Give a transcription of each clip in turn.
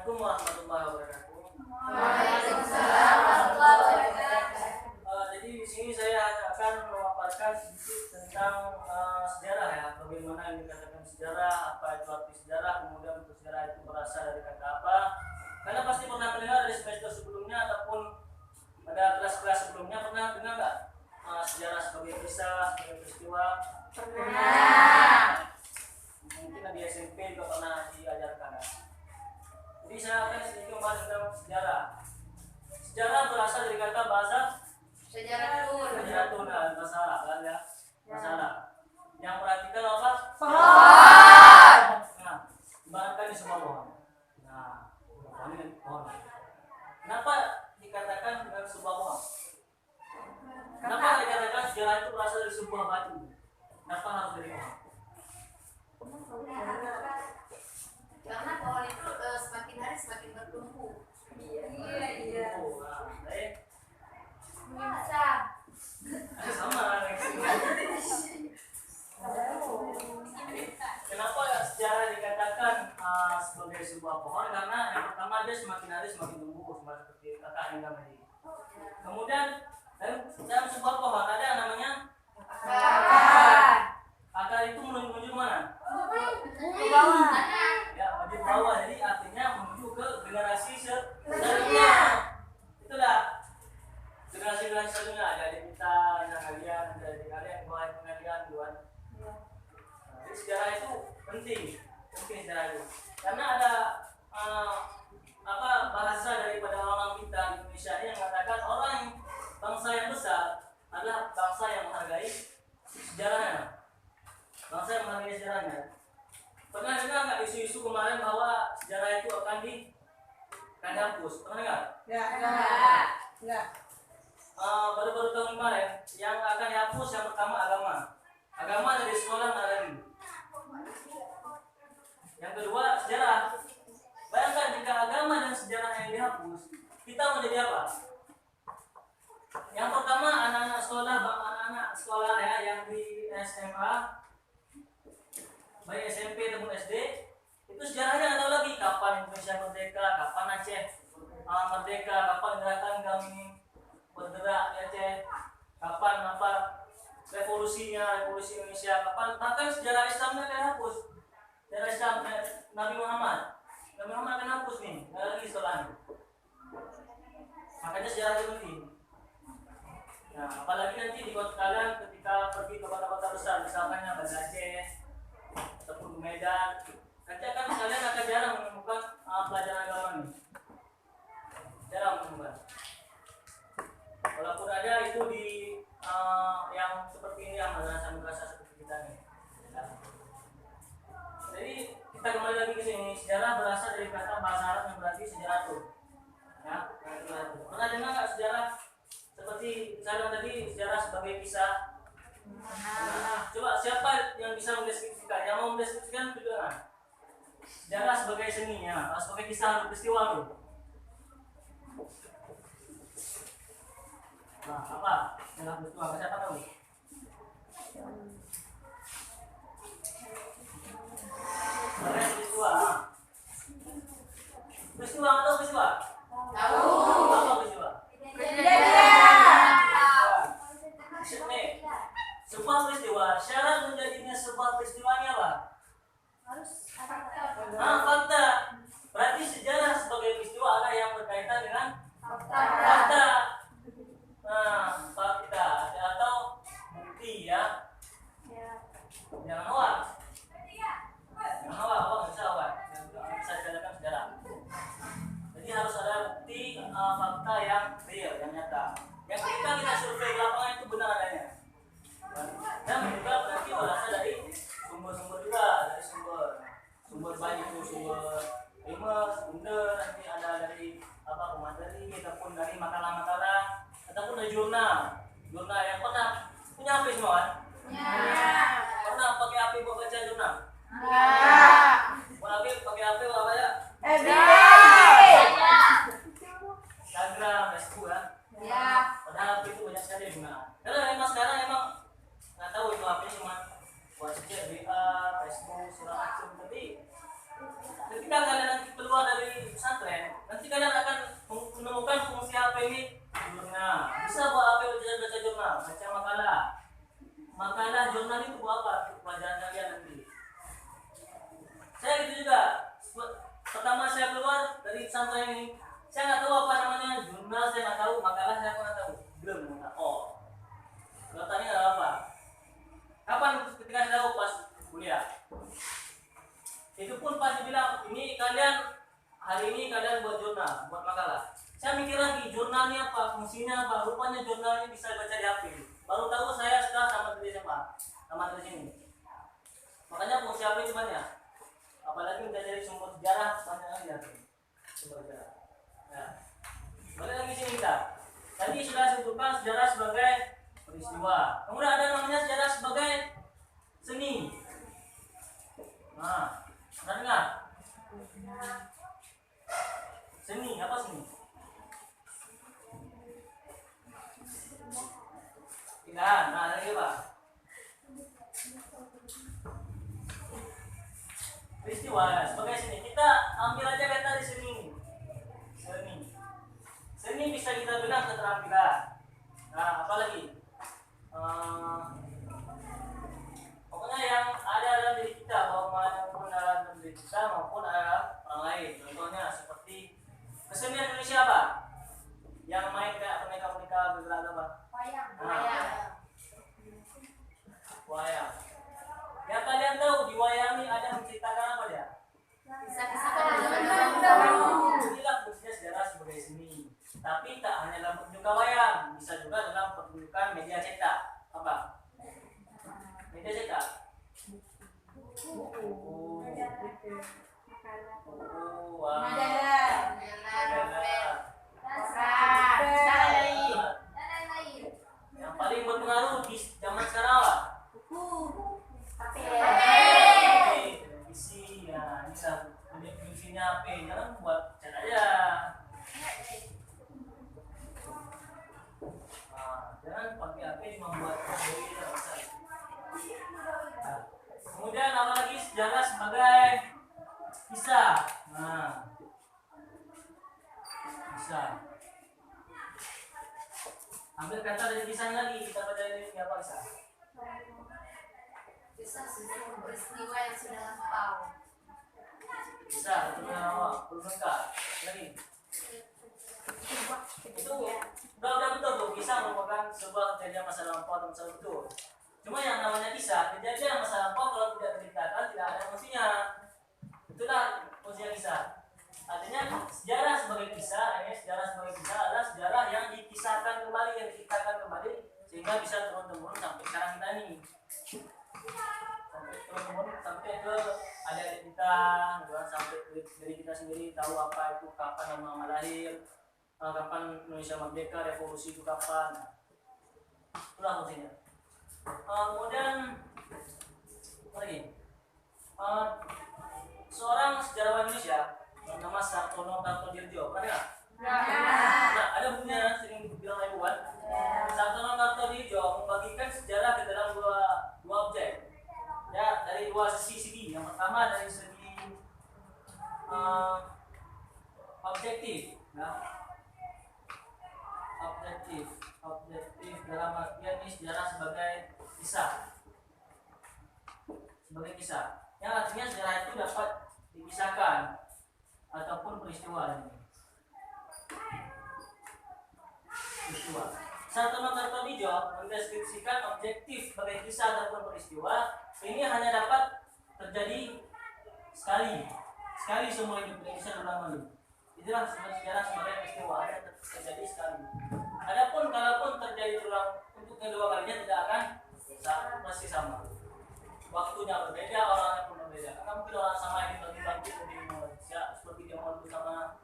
Assalamualaikum warahmatullahi wabarakatuh. Waalaikumsalam warahmatullahi wabarakatuh. Jadi di sini saya akan memaparkan sedikit tentang sejarah ya, bagaimana yang dikatakan sejarah, apa itu arti sejarah, kemudian bentuk sejarah itu berasal dari kata apa. Karena pasti pernah mendengar dari semester sebelumnya ataupun pada kelas-kelas sebelumnya pernah dengar nggak sejarah sebagai kisah, sebagai peristiwa? Pernah. Mungkin di SMP juga pernah diajarkan. Jadi saya akan sedikit membahas tentang sejarah. Sejarah berasal dari kata bahasa Sejaratun. bahasa Arab kan ya, bahasa Arab. Yang perhatikan apa? Pohon. Nah, ibaratkan di semua pohon. Nah, ini pohon. Kenapa dikatakan dengan sebuah pohon? Kenapa dikatakan sejarah itu berasal dari sebuah batu? Kenapa harus dari pohon? Karena pohon itu semakin hari semakin bertumbuh. Iya. Oh, nah, baik. Bisa. Sama dengan kenapa sejarah dikatakan sebagai sebuah pohon? Karena yang pertama dia semakin hari semakin tumbuh, seperti kata Anda tadi. Kemudian dalam sebuah pohon ada yang namanya Akar. akar itu menuju mana? Ke bawah. Ya, menuju ke bawah. Jadi artinya menuju ke generasi selanjutnya. Itulah generasi selanjutnya. Ada kita, anak kalian, ada kalian, buat pengadilan, buat. Jadi sejarah itu penting sejarah itu. Karena ada bahasa daripada orang kita di Indonesia ini yang mengatakan bangsa yang besar adalah bangsa yang menghargai sejarahnya. Bangsa yang menghargai sejarahnya. Pernah dengar nggak isu-isu kemarin bahwa sejarah itu akan dihapus? Pernah dengar? Ya. Baru-baru tahun kemarin yang akan dihapus yang pertama agama dari sekolah nggak lagi. Yang kedua sejarah. Bayangkan jika agama dan sejarah yang dihapus, kita mau jadi apa? Yang pertama anak-anak sekolah ya yang di SMA, baik SMP ataupun SD, itu sejarahnya nggak tahu lagi kapan Indonesia merdeka, kapan Aceh merdeka, kapan gerakan kami bergerak di Aceh, kapan revolusi Indonesia, kapan bahkan sejarah Islamnya akan hapus. Sejarah Islam Nabi Muhammad akan hapus nih, nggak lagi sekolahnya. Makanya sejarah itu penting. Nah, apalagi nanti di kota kalian ketika pergi ke kota-kota besar, misalkan Banda Aceh ataupun Medan, nanti kalian akan jarang menemukan pelajaran agama nih. Jarang menemukan. Walaupun ada itu di yang seperti ini, yang madrasah seperti kita nih. Ya. Jadi kita kembali lagi ke sini. Sejarah berasal dari kata bahasa Arab yang berarti sejarah tuh. Ya, pernah dengar nggak sejarah seperti saya tadi, sejarah sebagai kisah? Nah, coba siapa yang bisa mendeskripsikan? Yang mau mendeskripsikan itu kan? Sejarah sebagai seninya, sebagai kisah peristiwa tuh. Nah, apa? Sejarah peristiwa, siapa tahu? Peristiwa. Peristiwa atau peristiwa? Tahu. Apa peristiwa? Sebuah peristiwa, syarat menjadinya sebuah peristiwanya apa? Fakta. Berarti sejarah sebagai peristiwa ada yang berkaitan dengan fakta. Fakta atau bukti ya. Jangan hoax. Apa nggak bisa hoax. Bisa dikatakan sejarah. Jadi harus ada bukti fakta yang real, yang nyata. Yang ketika kita survei di lapangan itu benar adanya. Dan juga berarti berasal dari sumber-sumber juga, dari sumber baik itu sumber primer, bunda, nanti ada dari pemateri ataupun dari makalah-makalah ataupun dari jurnal yang pernah punya HP semua kan? Pernah pakai HP buat baca jurnal? Pakai HP buat baca? Instagram, Facebook kan? Padahal HP itu banyak sekali digunakan. Karena memang sekarang nggak tahu itu HP cuma buat chat, WA, Facebook, segala macam. Tapi ketika kalian nanti keluar dari pesantren pesantren ini, saya nggak tahu apa namanya jurnal, saya nggak tahu makalah, saya nggak tahu. Belum. Oh, kalau tanya nggak apa. Kapan ketika saya tahu pas kuliah? Itu pun pas dibilang ini kalian hari ini kalian buat jurnal, buat makalah. Saya mikir lagi jurnalnya apa, fungsinya apa, rupanya jurnalnya bisa baca di HP. Baru tahu saya setelah tamat dari SMA, tamat dari sini. Makanya fungsi HP itu banyak. Apalagi kita cari sumber sejarah banyak lagi ya. Sumber sejarah. Nah, balik lagi sini kita. Tadi sudah sebutkan sejarah sebagai peristiwa. Kemudian ada namanya sejarah sebagai seni. Nah, benar nggak? Seni apa seni? Tidak. Nah, lagi apa? Peristiwa sebagai seni. Kita ambil aja kata di sini. Seni. Seni bisa kita bilang keterampilan. Nah, apalagi? Pokoknya yang ada dalam diri kita, maupun dalam diri kita maupun ada orang lain. Contohnya seperti kesenian Indonesia apa? Yang main kayak peneka-peneka bergerak apa? Wayang. Wayang. Yang kalian tahu di wayang ini ada menceritakan apa dia? Kisah-kisah Inilah fungsinya sejarah sebagai seni. Tapi tak hanya dalam pertunjukan wayang, bisa juga dalam pertunjukan media cetak. Apa? Media cetak. Buku, yang paling berpengaruh di zaman sekarang apa? Televisi, ya ini lah fungsinya HP. Jangan buat chat aja. Jangan pakai HP cuma buat video. Kemudian apa lagi sejarah sebagai kisah. Nah, kisah. Ambil kata dari kisah lagi, kita baca ini apa kisah? Kisah susun peristiwa yang sudah lampau. Kisah belum lengkap. Lagi. Itu udah betul tuh, kisah merupakan sebuah kejadian masa lampau atau masa betul. Cuma yang namanya kisah, kejadian masa lampau kalau tidak diceritakan tidak ada fungsinya. Itulah fungsinya kisah. Artinya sejarah sebagai kisah, sejarah sebagai kisah adalah sejarah yang dikisahkan kembali, yang diceritakan kembali sehingga bisa turun-temurun sampai sekarang kita ini. Sampai turun-temurun sampai ke adik-adik kita, sampai dari kita sendiri tahu apa itu kapan nama lahir, kapan Indonesia merdeka, revolusi itu kapan. Itulah fungsinya. Kemudian apa lagi? Seorang sejarawan Indonesia bernama Sartono Kartodirjo, pernah nggak? Nah, ada bukunya sering dibilang oleh Buan. Sartono Kartodirjo membagikan sejarah ke dalam dua objek, ya, dari dua segi. Yang pertama dari segi objektif, ya. Objektif dalam artian ini sejarah sebagai kisah, yang artinya sejarah itu dapat dipisahkan ataupun peristiwa. Sartono Kartodirjo mendeskripsikan objektif sebagai kisah ataupun peristiwa ini hanya dapat terjadi sekali seumur hidup, bisa berulang kali. Itulah sejarah sebagai peristiwa hanya terjadi sekali. Adapun kalaupun terjadi ulang untuk kedua kalinya tidak akan masih sama. Waktunya berbeda, orangnya pun berbeda. Karena mungkin orang sama ini bagi-bagi lebih Malaysia seperti dia mau sama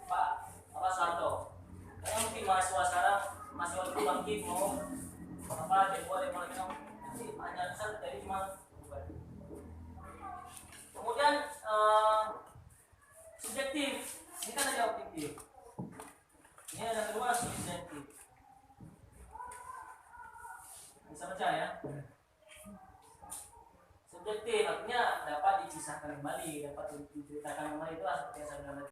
Pak Soeharto. Karena mungkin mahasiswa sekarang masih waktu bangkit mau apa jadi boleh mereka nanti hanya besar jadi cuma kemudian subjektif. Ini kan ada objektif. Ini ada kedua subjektif. Bisa baca ya. Subjektif artinya dapat dikisahkan kembali,